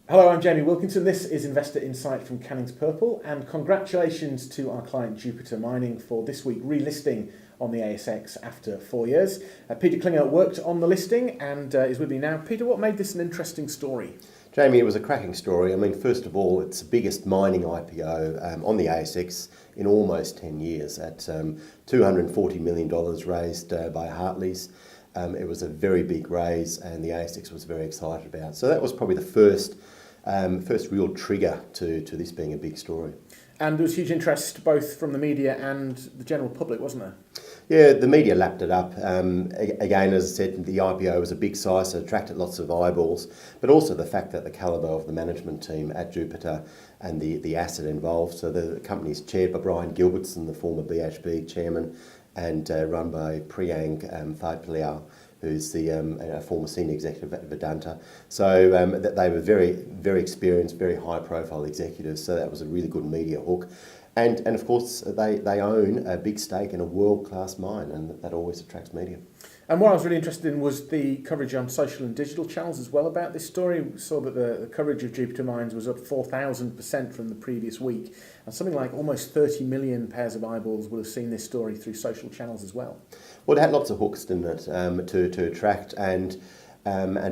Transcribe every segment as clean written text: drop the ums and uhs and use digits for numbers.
Hello, I'm Jamie Wilkinson. This is Investor Insight from Canning's Purple, and congratulations to our client Jupiter Mining for this week relisting on the ASX after 4 years. Peter Klinger worked on the listing and is with me now. Peter, what made this an interesting story? Jamie, it was a cracking story. I mean, first of all, it's the biggest mining IPO on the ASX in almost 10 years at $240 million raised by Hartley's. It was a very big raise and the ASX was very excited about. So that was probably the first real trigger to this being a big story. And there was huge interest both from the media and the general public, wasn't there? Yeah, the media lapped it up. Again, as I said, the IPO was a big size, so it attracted lots of eyeballs, but also the fact that the calibre of the management team at Jupiter and the asset involved. So the company's chaired by Brian Gilbertson, the former BHP chairman, and run by Priyang Thaipliao, who's the former senior executive at Vedanta. So they were very, very experienced, very high-profile executives, so that was a really good media hook. And of course, they own a big stake in a world-class mine, and that always attracts media. And what I was really interested in was the coverage on social and digital channels as well about this story. We saw that the coverage of Jupiter Mines was up 4,000% from the previous week, and something like almost 30 million pairs of eyeballs will have seen this story through social channels as well. Well, it had lots of hooks, didn't it, to attract, and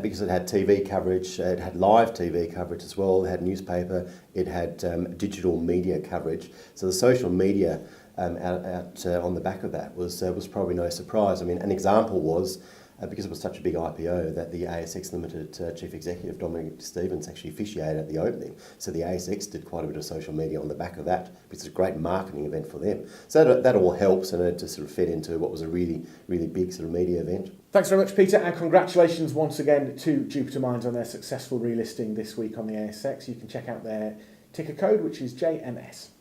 because it had TV coverage, it had live TV coverage as well, it had newspaper, it had digital media coverage. So the social media out on the back of that was probably no surprise. I mean, an example was, because it was such a big IPO, that the ASX Limited Chief Executive Dominic Stevens actually officiated at the opening. So the ASX did quite a bit of social media on the back of that, which is a great marketing event for them. So that all helps, and it just sort of fed into what was a really, really big sort of media event. Thanks very much, Peter, and congratulations once again to Jupiter Mines on their successful relisting this week on the ASX. You can check out their ticker code, which is JMS.